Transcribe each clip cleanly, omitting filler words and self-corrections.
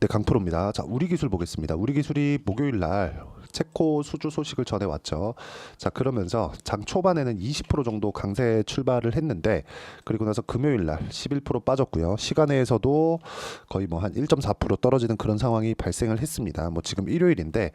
네, 강프로입니다. 자, 우리기술 보겠습니다. 우리기술이 목요일 날 체코 수주 소식을 전해왔죠. 자, 그러면서 장 초반에는 20% 정도 강세 출발을 했는데, 그리고 나서 금요일 날 11% 빠졌고요. 시간에서도 거의 뭐 한 1.4% 떨어지는 그런 상황이 발생을 했습니다. 뭐 지금 일요일인데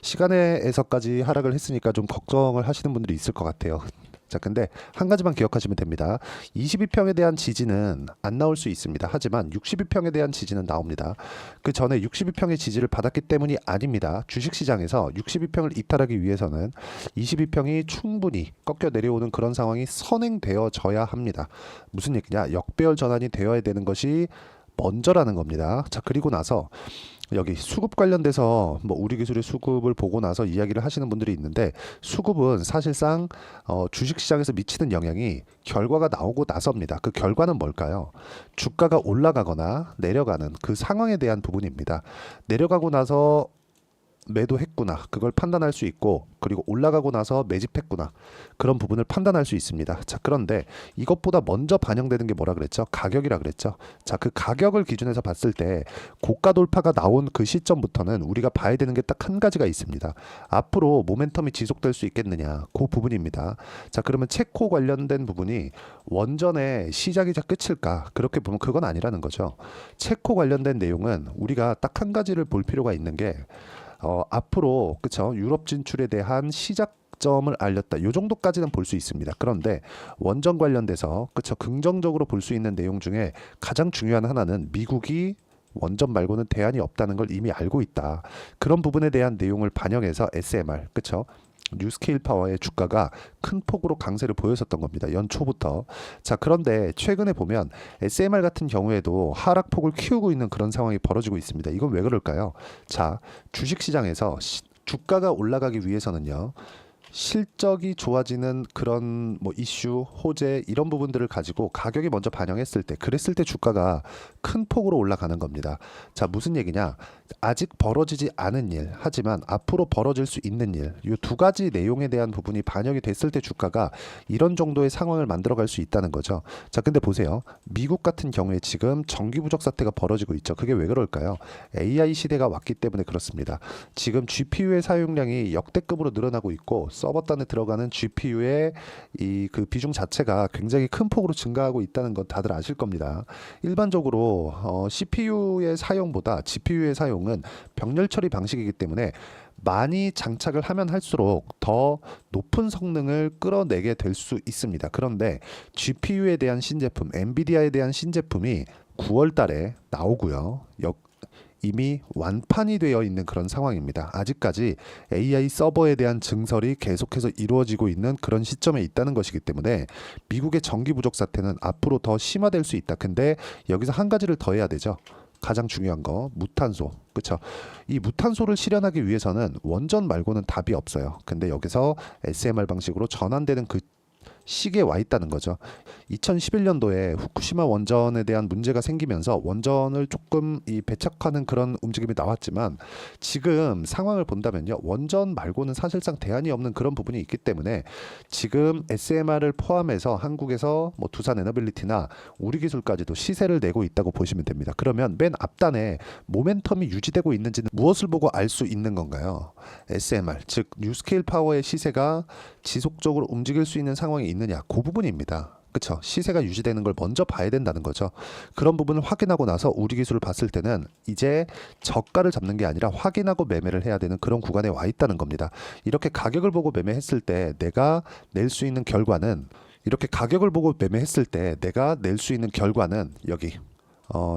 시간에서까지 하락을 했으니까 좀 걱정을 하시는 분들이 있을 것 같아요. 자, 근데 한 가지만 기억하시면 됩니다. 22평에 대한 지지는 안 나올 수 있습니다. 하지만 62평에 대한 지지는 나옵니다. 그 전에 62평의 지지를 받았기 때문이 아닙니다. 주식시장에서 62평을 이탈하기 위해서는 22평이 충분히 꺾여 내려오는 그런 상황이 선행되어져야 합니다. 무슨 얘기냐? 역배열 전환이 되어야 되는 것이 먼저라는 겁니다. 자, 그리고 나서 여기 수급 관련돼서 뭐 우리 기술의 수급을 보고 나서 이야기를 하시는 분들이 있는데, 수급은 사실상 주식시장에서 미치는 영향이 결과가 나오고 나서입니다. 그 결과는 뭘까요? 주가가 올라가거나 내려가는 그 상황에 대한 부분입니다. 내려가고 나서 매도했구나, 그걸 판단할 수 있고, 그리고 올라가고 나서 매집했구나, 그런 부분을 판단할 수 있습니다. 자, 그런데 이것보다 먼저 반영되는 게 뭐라 그랬죠? 가격이라 그랬죠. 자, 그 가격을 기준해서 봤을 때 고가 돌파가 나온 그 시점부터는 우리가 봐야 되는 게 딱 한 가지가 있습니다. 앞으로 모멘텀이 지속될 수 있겠느냐, 그 부분입니다. 자, 그러면 체코 관련된 부분이 원전의 시작이자 끝일까? 그렇게 보면 그건 아니라는 거죠. 체코 관련된 내용은 우리가 딱 한 가지를 볼 필요가 있는 게, 앞으로 그쵸, 유럽 진출에 대한 시작점을 알렸다, 요 정도까지는 볼 수 있습니다. 그런데 원전 관련돼서 그쵸, 긍정적으로 볼 수 있는 내용 중에 가장 중요한 하나는 미국이 원전 말고는 대안이 없다는 걸 이미 알고 있다. 그런 부분에 대한 내용을 반영해서 SMR, 그쵸, 뉴스케일 파워의 주가가 큰 폭으로 강세를 보였었던 겁니다. 연초부터. 자, 그런데 최근에 보면 SMR 같은 경우에도 하락폭을 키우고 있는 그런 상황이 벌어지고 있습니다. 이건 왜 그럴까요? 자, 주식시장에서 주가가 올라가기 위해서는요, 실적이 좋아지는 그런 뭐 이슈, 호재, 이런 부분들을 가지고 가격이 먼저 반영했을 때, 그랬을 때 주가가 큰 폭으로 올라가는 겁니다. 자, 무슨 얘기냐? 아직 벌어지지 않은 일, 하지만 앞으로 벌어질 수 있는 일, 이 두 가지 내용에 대한 부분이 반영이 됐을 때 주가가 이런 정도의 상황을 만들어갈 수 있다는 거죠. 자, 근데 보세요. 미국 같은 경우에 지금 전기 부족 사태가 벌어지고 있죠. 그게 왜 그럴까요? AI 시대가 왔기 때문에 그렇습니다. 지금 GPU의 사용량이 역대급으로 늘어나고 있고, 서버단에 들어가는 GPU의 이 그 비중 자체가 굉장히 큰 폭으로 증가하고 있다는 건 다들 아실 겁니다. 일반적으로 CPU의 사용보다 GPU의 사용은 병렬 처리 방식이기 때문에 많이 장착을 하면 할수록 더 높은 성능을 끌어내게 될 수 있습니다. 그런데 GPU에 대한 신제품, 엔비디아에 대한 신제품이 9월 달에 나오고요. 이미 완판이 되어 있는 그런 상황입니다. 아직까지 AI 서버에 대한 증설이 계속해서 이루어지고 있는 그런 시점에 있다는 것이기 때문에 미국의 전기 부족 사태는 앞으로 더 심화될 수 있다. 근데 여기서 한 가지를 더 해야 되죠. 가장 중요한 거, 무탄소. 그렇죠? 이 무탄소를 실현하기 위해서는 원전 말고는 답이 없어요. 근데 여기서 SMR 방식으로 전환되는 그 시기에 와 있다는 거죠. 2011년도에 후쿠시마 원전에 대한 문제가 생기면서 원전을 조금 배척하는 그런 움직임이 나왔지만, 지금 상황을 본다면요, 원전 말고는 사실상 대안이 없는 그런 부분이 있기 때문에 지금 SMR을 포함해서 한국에서 뭐 두산 에너빌리티나 우리기술까지도 시세를 내고 있다고 보시면 됩니다. 그러면 맨 앞단에 모멘텀이 유지되고 있는지는 무엇을 보고 알 수 있는 건가요? SMR, 즉 뉴스케일 파워의 시세가 지속적으로 움직일 수 있는 상황이 있느냐, 그 부분입니다. 그쵸? 시세가 유지되는 걸 먼저 봐야 된다는 거죠. 그런 부분을 확인하고 나서 우리 기술을 봤을 때는 이제 저가를 잡는 게 아니라 확인하고 매매를 해야 되는 그런 구간에 와 있다는 겁니다. 이렇게 가격을 보고 매매했을 때 내가 낼 수 있는 결과는, 여기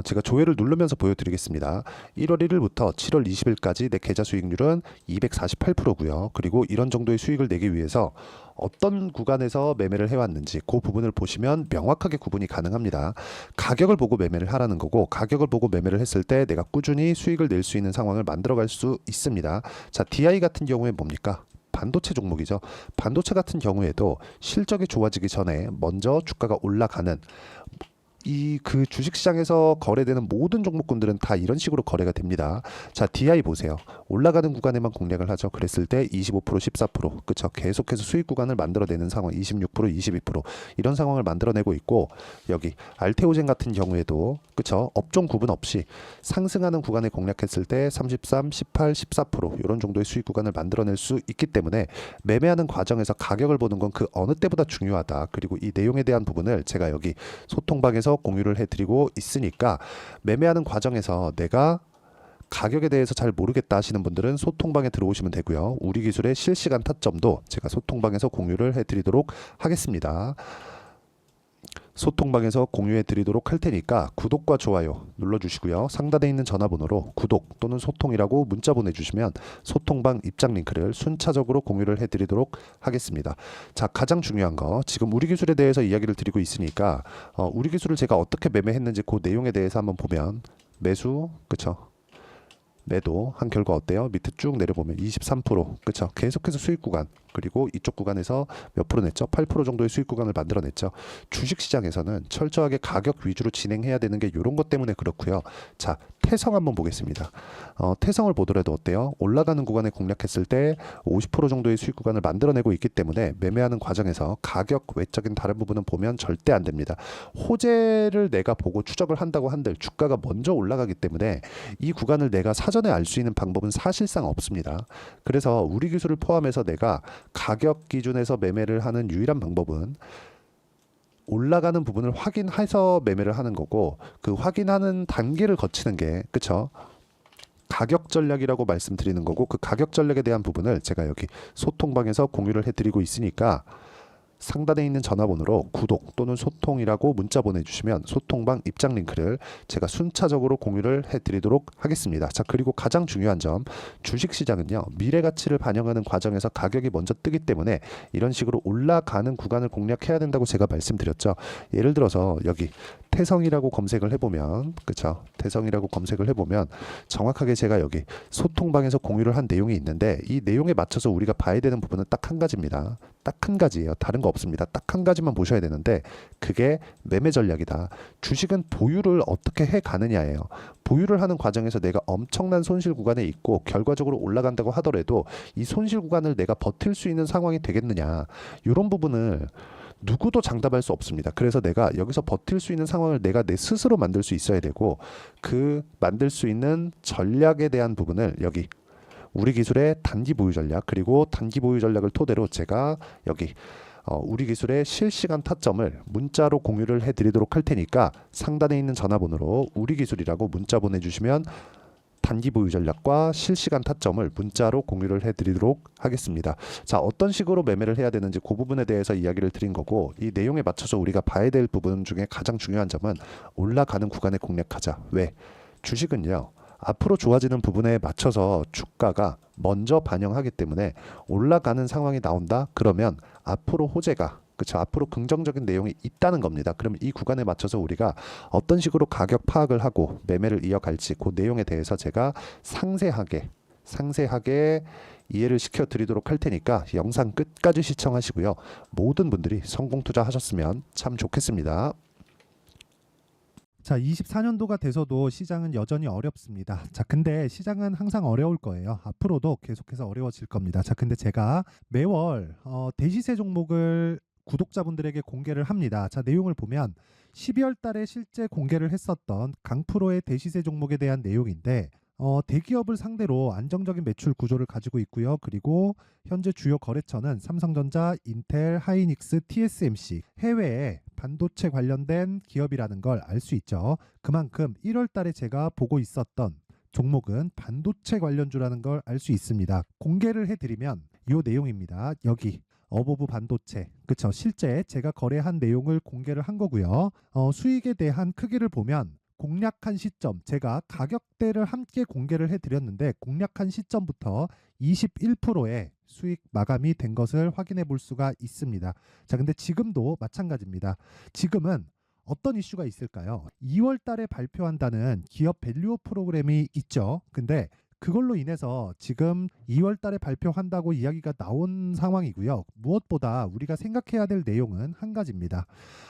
제가 조회를 누르면서 보여드리겠습니다. 1월 1일부터 7월 20일까지 내 계좌 수익률은 248%고요. 그리고 이런 정도의 수익을 내기 위해서 어떤 구간에서 매매를 해왔는지 그 부분을 보시면 명확하게 구분이 가능합니다. 가격을 보고 매매를 하라는 거고, 가격을 보고 매매를 했을 때 내가 꾸준히 수익을 낼 수 있는 상황을 만들어갈 수 있습니다. 자, DI 같은 경우에 뭡니까? 반도체 종목이죠. 반도체 같은 경우에도 실적이 좋아지기 전에 먼저 주가가 올라가는, 그 주식시장에서 거래되는 모든 종목군들은 다 이런 식으로 거래가 됩니다. 자, DI 보세요. 올라가는 구간에만 공략을 하죠. 그랬을 때 25%, 14%, 그쵸? 계속해서 수익 구간을 만들어내는 상황, 26%, 22% 이런 상황을 만들어내고 있고, 여기 알테오젠 같은 경우에도 그쵸? 업종 구분 없이 상승하는 구간에 공략했을 때 33, 18, 14% 이런 정도의 수익 구간을 만들어낼 수 있기 때문에 매매하는 과정에서 가격을 보는 건 그 어느 때보다 중요하다. 그리고 이 내용에 대한 부분을 제가 여기 소통방에서 공유를 해드리고 있으니까, 매매하는 과정에서 내가 가격에 대해서 잘 모르겠다 하시는 분들은 소통방에 들어오시면 되고요. 우리 기술의 실시간 타점도 제가 소통방에서 공유를 해드리도록 하겠습니다. 소통방에서 공유해 드리도록 할 테니까 구독과 좋아요 눌러주시고요. 상단에 있는 전화번호로 구독 또는 소통이라고 문자 보내주시면 소통방 입장 링크를 순차적으로 공유를 해드리도록 하겠습니다. 자, 가장 중요한 거, 지금 우리 기술에 대해서 이야기를 드리고 있으니까 우리 기술을 제가 어떻게 매매했는지 그 내용에 대해서 한번 보면, 매수 그쵸, 매도 한 결과 어때요? 밑에 쭉 내려보면 23%, 그쵸? 계속해서 수익 구간, 그리고 이쪽 구간에서 몇 프로 냈죠? 8% 정도의 수익 구간을 만들어냈죠. 주식시장에서는 철저하게 가격 위주로 진행해야 되는 게 이런 것 때문에 그렇고요. 자, 태성 한번 보겠습니다. 태성을 보더라도 어때요? 올라가는 구간에 공략했을 때 50% 정도의 수익 구간을 만들어내고 있기 때문에 매매하는 과정에서 가격 외적인 다른 부분은 보면 절대 안 됩니다. 호재를 내가 보고 추적을 한다고 한들 주가가 먼저 올라가기 때문에 이 구간을 내가 사전에 알 수 있는 방법은 사실상 없습니다. 그래서 우리 기술을 포함해서 내가 가격 기준에서 매매를 하는 유일한 방법은 올라가는 부분을 확인해서 매매를 하는 거고, 그 확인하는 단계를 거치는 게 그쵸? 가격 전략이라고 말씀드리는 거고, 그 가격 전략에 대한 부분을 제가 여기 소통방에서 공유를 해드리고 있으니까 상단에 있는 전화번호로 구독 또는 소통이라고 문자 보내주시면 소통방 입장 링크를 제가 순차적으로 공유를 해드리도록 하겠습니다. 자, 그리고 가장 중요한 점, 주식시장은요 미래 가치를 반영하는 과정에서 가격이 먼저 뜨기 때문에 이런 식으로 올라가는 구간을 공략해야 된다고 제가 말씀드렸죠. 예를 들어서 여기 태성이라고 검색을 해보면, 그쵸? 태성이라고 검색을 해보면 정확하게 제가 여기 소통방에서 공유를 한 내용이 있는데, 이 내용에 맞춰서 우리가 봐야 되는 부분은 딱 한 가지입니다. 딱 한 가지예요. 다른 거 없습니다. 딱 한 가지만 보셔야 되는데, 그게 매매 전략이다. 주식은 보유를 어떻게 해 가느냐예요. 보유를 하는 과정에서 내가 엄청난 손실 구간에 있고 결과적으로 올라간다고 하더라도 이 손실 구간을 내가 버틸 수 있는 상황이 되겠느냐, 이런 부분을 누구도 장담할 수 없습니다. 그래서 내가 여기서 버틸 수 있는 상황을 내가 내 스스로 만들 수 있어야 되고, 그 만들 수 있는 전략에 대한 부분을 여기 우리 기술의 단기 보유 전략, 그리고 단기 보유 전략을 토대로 제가 여기 우리 기술의 실시간 타점을 문자로 공유를 해드리도록 할 테니까 상단에 있는 전화번호로 우리 기술이라고 문자 보내주시면 단기 보유 전략과 실시간 타점을 문자로 공유를 해드리도록 하겠습니다. 자, 어떤 식으로 매매를 해야 되는지 그 부분에 대해서 이야기를 드린 거고, 이 내용에 맞춰서 우리가 봐야 될 부분 중에 가장 중요한 점은 올라가는 구간에 공략하자. 왜? 주식은요 앞으로 좋아지는 부분에 맞춰서 주가가 먼저 반영하기 때문에 올라가는 상황이 나온다? 그러면 앞으로 호재가, 그쵸, 앞으로 긍정적인 내용이 있다는 겁니다. 그럼 이 구간에 맞춰서 우리가 어떤 식으로 가격 파악을 하고 매매를 이어갈지 그 내용에 대해서 제가 상세하게 이해를 시켜 드리도록 할 테니까 영상 끝까지 시청하시고요. 모든 분들이 성공 투자하셨으면 참 좋겠습니다. 자, 24년도가 돼서도 시장은 여전히 어렵습니다. 자, 근데 시장은 항상 어려울 거예요. 앞으로도 계속해서 어려워질 겁니다. 자, 근데 제가 매월 대시세 종목을 구독자분들에게 공개를 합니다. 자, 내용을 보면 12월 달에 실제 공개를 했었던 강프로의 대시세 종목에 대한 내용인데, 대기업을 상대로 안정적인 매출 구조를 가지고 있고요. 그리고 현재 주요 거래처는 삼성전자, 인텔, 하이닉스, TSMC, 해외에 반도체 관련된 기업이라는 걸 알 수 있죠. 그만큼 1월 달에 제가 보고 있었던 종목은 반도체 관련주라는 걸 알 수 있습니다. 공개를 해드리면 이 내용입니다. 여기 어보브 반도체, 그쵸? 실제 제가 거래한 내용을 공개를 한 거고요. 수익에 대한 크기를 보면 공략한 시점, 제가 가격대를 함께 공개를 해드렸는데 공략한 시점부터 21%의 수익 마감이 된 것을 확인해 볼 수가 있습니다. 자, 근데 지금도 마찬가지입니다. 지금은 어떤 이슈가 있을까요? 2월 달에 발표한다는 기업 밸류업 프로그램이 있죠. 근데 그걸로 인해서 지금 2월 달에 발표한다고 이야기가 나온 상황이고요. 무엇보다 우리가 생각해야 될 내용은 한 가지입니다.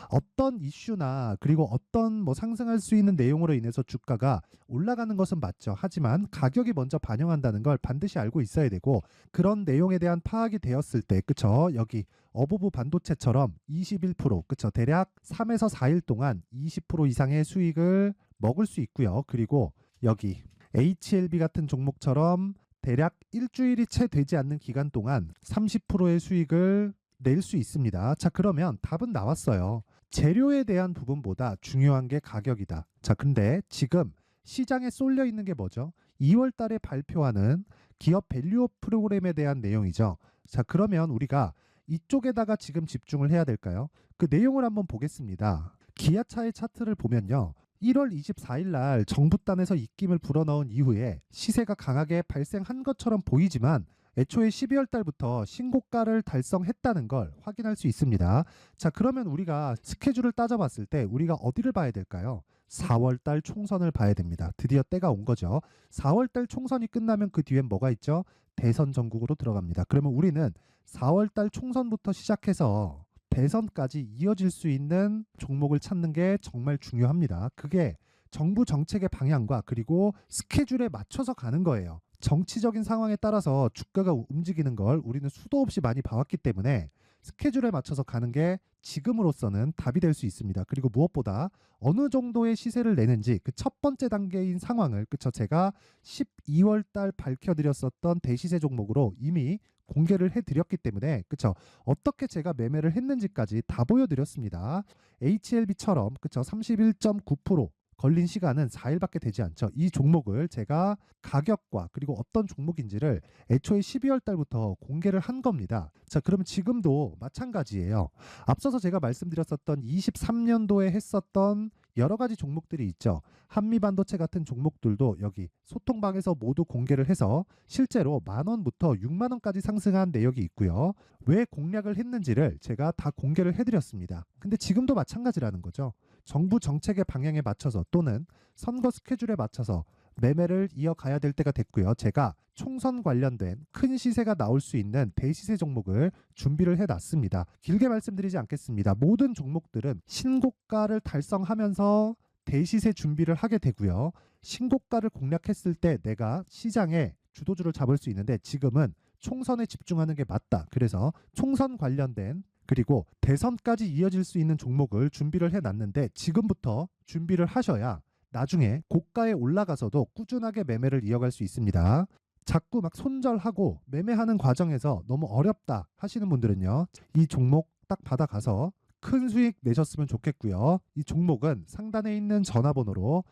어떤 이슈나 그리고 어떤 뭐 상승할 수 있는 내용으로 인해서 주가가 올라가는 것은 맞죠. 하지만 가격이 먼저 반영한다는 걸 반드시 알고 있어야 되고, 그런 내용에 대한 파악이 되었을 때, 그쵸? 여기 어부부 반도체처럼 21%, 그쵸? 대략 3에서 4일 동안 20% 이상의 수익을 먹을 수 있고요. 그리고 여기 HLB 같은 종목처럼 대략 일주일이 채 되지 않는 기간 동안 30%의 수익을 낼 수 있습니다. 자, 그러면 답은 나왔어요. 재료에 대한 부분보다 중요한 게 가격이다. 자, 근데 지금 시장에 쏠려 있는 게 뭐죠? 2월 달에 발표하는 기업 밸류업 프로그램에 대한 내용이죠. 자, 그러면 우리가 이쪽에다가 지금 집중을 해야 될까요? 그 내용을 한번 보겠습니다. 기아차의 차트를 보면요. 1월 24일 날 정부단에서 입김을 불어넣은 이후에 시세가 강하게 발생한 것처럼 보이지만 애초에 12월 달부터 신고가를 달성했다는 걸 확인할 수 있습니다. 자, 그러면 우리가 스케줄을 따져봤을 때 우리가 어디를 봐야 될까요? 4월 달 총선을 봐야 됩니다. 드디어 때가 온 거죠. 4월 달 총선이 끝나면 그 뒤엔 뭐가 있죠? 대선 전국으로 들어갑니다. 그러면 우리는 4월 달 총선부터 시작해서 대선까지 이어질 수 있는 종목을 찾는 게 정말 중요합니다. 그게 정부 정책의 방향과 그리고 스케줄에 맞춰서 가는 거예요. 정치적인 상황에 따라서 주가가 움직이는 걸 우리는 수도 없이 많이 봐왔기 때문에 스케줄에 맞춰서 가는 게 지금으로서는 답이 될 수 있습니다. 그리고 무엇보다 어느 정도의 시세를 내는지 그 첫 번째 단계인 상황을, 그쵸, 제가 12월 달 밝혀드렸었던 대시세 종목으로 이미 공개를 해드렸기 때문에, 그쵸, 어떻게 제가 매매를 했는지까지 다 보여드렸습니다. HLB처럼, 그쵸, 31.9% 걸린 시간은 4일밖에 되지 않죠. 이 종목을 제가 가격과 그리고 어떤 종목인지를 애초에 12월 달부터 공개를 한 겁니다. 자, 그러면 지금도 마찬가지예요. 앞서서 제가 말씀드렸었던 23년도에 했었던 여러 가지 종목들이 있죠. 한미반도체 같은 종목들도 여기 소통방에서 모두 공개를 해서 실제로 10,000원부터 60,000원까지 상승한 내역이 있고요. 왜 공략을 했는지를 제가 다 공개를 해드렸습니다. 근데 지금도 마찬가지라는 거죠. 정부 정책의 방향에 맞춰서 또는 선거 스케줄에 맞춰서 매매를 이어가야 될 때가 됐고요. 제가 총선 관련된 큰 시세가 나올 수 있는 대시세 종목을 준비를 해놨습니다. 길게 말씀드리지 않겠습니다. 모든 종목들은 신고가를 달성하면서 대시세 준비를 하게 되고요. 신고가를 공략했을 때 내가 시장에 주도주를 잡을 수 있는데 지금은 총선에 집중하는 게 맞다. 그래서 총선 관련된 그리고 대선까지 이어질 수 있는 종목을 준비를 해놨는데 지금부터 준비를 하셔야 나중에 고가에 올라가서도 꾸준하게 매매를 이어갈 수 있습니다. 자꾸 막 손절하고 매매하는 과정에서 너무 어렵다 하시는 분들은요, 이 종목 딱 받아가서 큰 수익 내셨으면 좋겠고요. 이 종목은 상단에 있는 전화번호로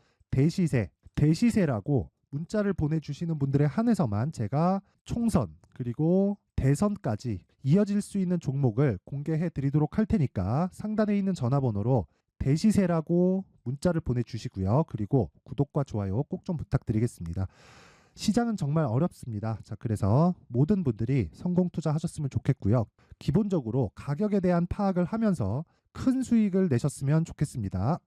대시세라고 문자를 보내주시는 분들에 한해서만 제가 총선 그리고 대선까지 이어질 수 있는 종목을 공개해 드리도록 할 테니까 상단에 있는 전화번호로 대시세라고 문자를 보내주시고요. 그리고 구독과 좋아요 꼭 좀 부탁드리겠습니다. 시장은 정말 어렵습니다. 자, 그래서 모든 분들이 성공 투자하셨으면 좋겠고요. 기본적으로 가격에 대한 파악을 하면서 큰 수익을 내셨으면 좋겠습니다.